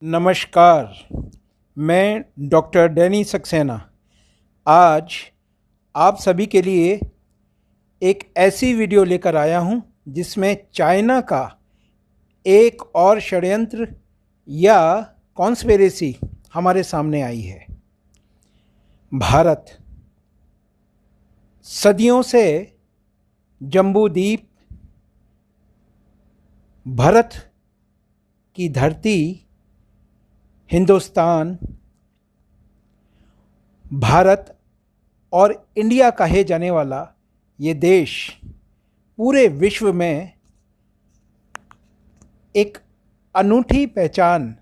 नमस्कार। मैं doctor Danny Saxena आज आप सभी के लिए एक ऐसी वीडियो लेकर आया हूं जिसमें चाइना का एक और षड्यंत्र या कॉन्स्पिरेसी हमारे सामने आई है। भारत सदियों से जम्बू द्वीप, भरत की धरती, हिंदुस्तान, भारत और इंडिया कहे जाने वाला ये देश पूरे विश्व में एक अनूठी पहचान,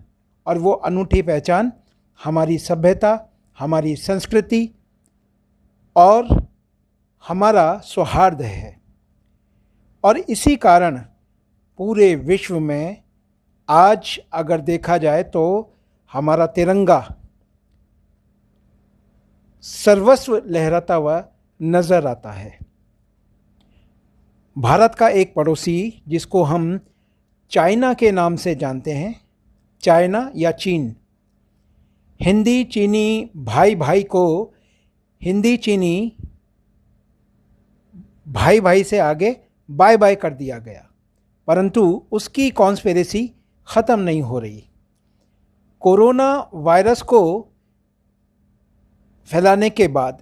और वो अनूठी पहचान हमारी सभ्यता, हमारी संस्कृति और हमारा सौहार्द है। और इसी कारण पूरे विश्व में आज अगर देखा जाए तो हमारा तिरंगा सर्वस्व लहराता हुआ नज़र आता है। भारत का एक पड़ोसी जिसको हम चाइना के नाम से जानते हैं, चाइना या चीन, हिंदी चीनी भाई भाई को हिंदी चीनी भाई भाई से आगे बाय बाय कर दिया गया, परंतु उसकी कॉन्स्पिरेसी ख़त्म नहीं हो रही। कोरोना वायरस को फैलाने के बाद,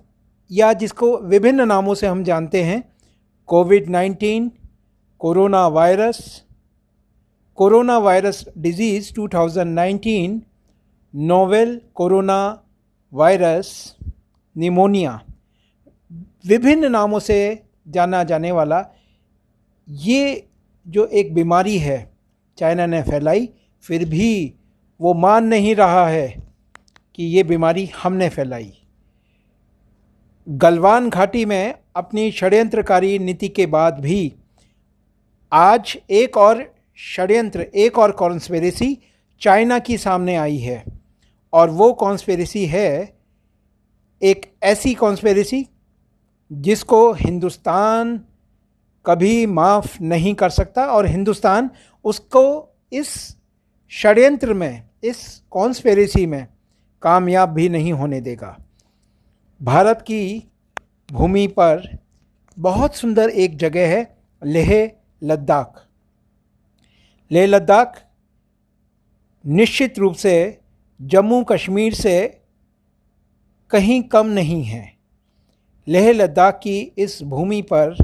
या जिसको विभिन्न नामों से हम जानते हैं, कोविड-19, corona virus disease 2019, novel corona virus, pneumonia, विभिन्न नामों से जाना जाने वाला ये जो एक बीमारी है चाइना ने फैलाई, फिर भी वो मान नहीं रहा है कि ये बीमारी हमने फैलाई। गलवान घाटी में अपनी षड्यंत्रकारी नीति के बाद भी आज एक और षड्यंत्र, एक और कॉन्स्पिरेसी चाइना की सामने आई है। और वो कॉन्स्पिरेसी है एक ऐसी कॉन्स्पिरेसी जिसको हिंदुस्तान कभी माफ़ नहीं कर सकता, और हिंदुस्तान उसको इस षड्यंत्र में, इस कॉन्स्पिरेसी में कामयाब भी नहीं होने देगा। भारत की भूमि पर बहुत सुंदर एक जगह है, लेह लद्दाख। लेह लद्दाख निश्चित रूप से जम्मू कश्मीर से कहीं कम नहीं है। लेह लद्दाख की इस भूमि पर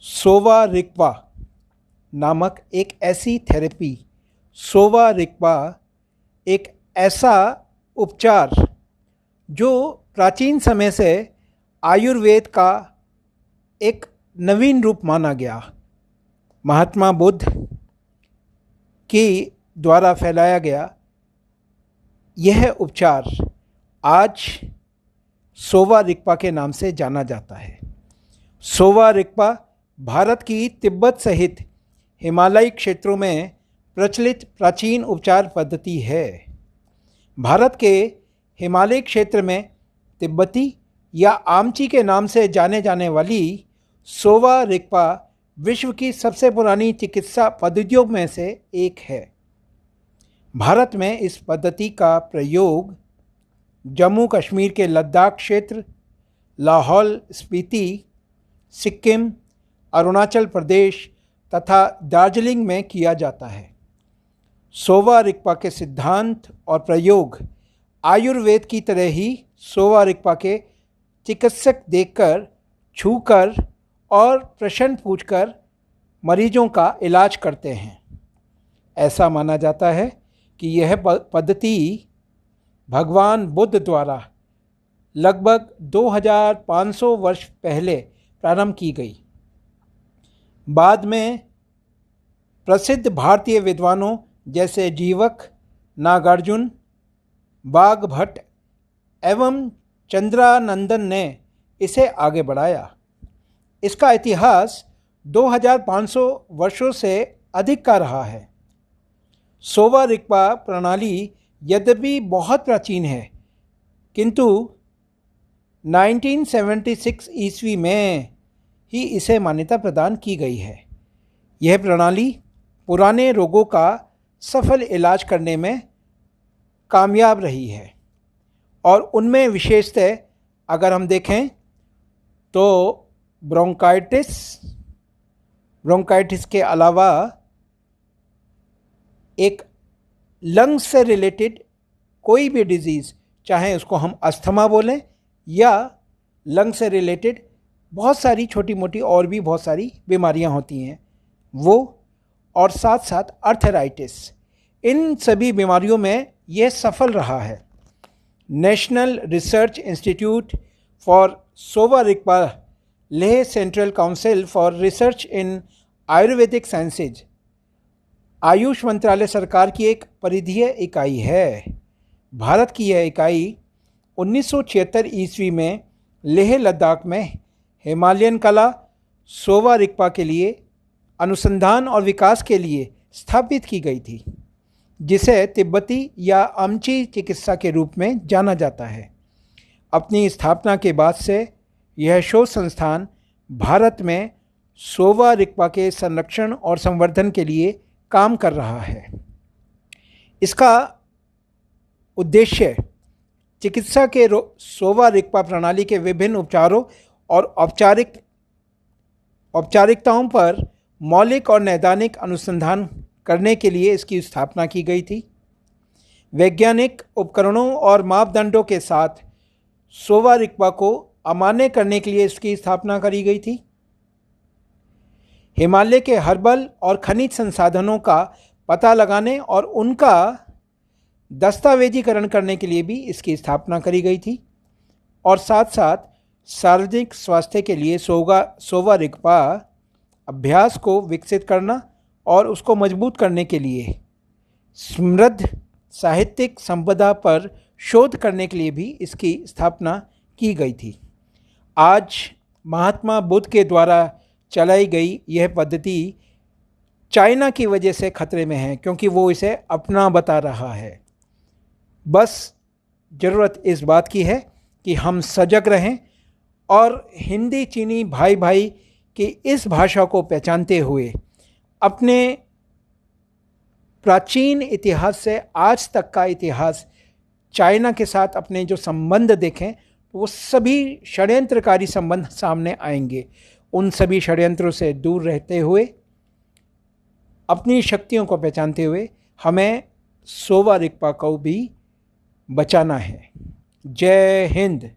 सोवा रिगपा नामक एक ऐसी थेरेपी, सोवा रिगपा एक ऐसा उपचार जो प्राचीन समय से आयुर्वेद का एक नवीन रूप माना गया, महात्मा बुद्ध के द्वारा फैलाया गया, यह उपचार आज सोवा रिगपा के नाम से जाना जाता है। सोवा रिगपा भारत की तिब्बत सहित हिमालयी क्षेत्रों में प्रचलित प्राचीन उपचार पद्धति है। भारत के हिमालय क्षेत्र में तिब्बती या आमची के नाम से जाने जाने वाली सोवा रिगपा विश्व की सबसे पुरानी चिकित्सा पद्धतियों में से एक है। भारत में इस पद्धति का प्रयोग जम्मू कश्मीर के लद्दाख क्षेत्र, लाहौल स्पीति, सिक्किम, अरुणाचल प्रदेश तथा दार्जिलिंग में किया जाता है। सोवा रिगपा के सिद्धांत और प्रयोग आयुर्वेद की तरह ही सोवा रिगपा के चिकित्सक देखकर, छूकर और प्रश्न पूछकर मरीजों का इलाज करते हैं। ऐसा माना जाता है कि यह पद्धति भगवान बुद्ध द्वारा लगभग 2500 वर्ष पहले प्रारंभ की गई। बाद में प्रसिद्ध भारतीय विद्वानों जैसे जीवक, नागार्जुन, बागभट्ट एवं चंद्रानंदन ने इसे आगे बढ़ाया। इसका इतिहास 2500 वर्षों से अधिक का रहा है। सोवा रिगपा प्रणाली यद्यपि बहुत प्राचीन है, किंतु 1976 ईस्वी में ही इसे मान्यता प्रदान की गई है। यह प्रणाली पुराने रोगों का सफल इलाज करने में कामयाब रही है। और उनमें विशेषतः अगर हम देखें तो ब्रोंकाइटिस के अलावा एक लंग्स से रिलेटेड कोई भी डिजीज़, चाहे उसको हम अस्थमा बोलें या लंग से रिलेटेड बहुत सारी छोटी मोटी और भी बहुत सारी बीमारियां होती हैं वो, और साथ साथ अर्थराइटिस, इन सभी बीमारियों में यह सफल रहा है। National research institute for Sowa Rigpa, Leh central council for research in Ayurvedic sciences, AYUSH मंत्रालय सरकार की एक परिधीय इकाई है। भारत की यह इकाई 1976 ईस्वी में लेह लद्दाख में हिमालयन कला सोवा रिगपा के लिए अनुसंधान और विकास के लिए स्थापित की गई थी, जिसे तिब्बती या अमची चिकित्सा के रूप में जाना जाता है। अपनी स्थापना के बाद से यह शोध संस्थान भारत में सोवा रिगपा के संरक्षण और संवर्धन के लिए काम कर रहा है। इसका उद्देश्य चिकित्सा के सोवा रिगपा प्रणाली के विभिन्न उपचारों और औपचारिकताओं पर मौलिक और नैदानिक अनुसंधान करने के लिए इसकी स्थापना की गई थी। वैज्ञानिक उपकरणों और मापदंडों के साथ सोवा रिगपा को अमान्य करने के लिए इसकी स्थापना करी गई थी। हिमालय के हर्बल और खनिज संसाधनों का पता लगाने और उनका दस्तावेजीकरण करने के लिए भी इसकी स्थापना करी गई थी, और साथ साथ सार्वजनिक स्वास्थ्य के लिए सोवा रिगपा अभ्यास को विकसित करना और उसको मजबूत करने के लिए समृद्ध साहित्यिक संपदा पर शोध करने के लिए भी इसकी स्थापना की गई थी। आज महात्मा बुद्ध के द्वारा चलाई गई यह पद्धति चाइना की वजह से खतरे में है, क्योंकि वो इसे अपना बता रहा है। बस ज़रूरत इस बात की है कि हम सजग रहें और हिंदी चीनी भाई भाई की इस भाषा को पहचानते हुए अपने प्राचीन इतिहास से आज तक का इतिहास, चाइना के साथ अपने जो संबंध देखें तो वो सभी षड्यंत्रकारी संबंध सामने आएंगे। उन सभी षड्यंत्रों से दूर रहते हुए, अपनी शक्तियों को पहचानते हुए हमें सोवा रिगपा को भी बचाना है। जय हिंद।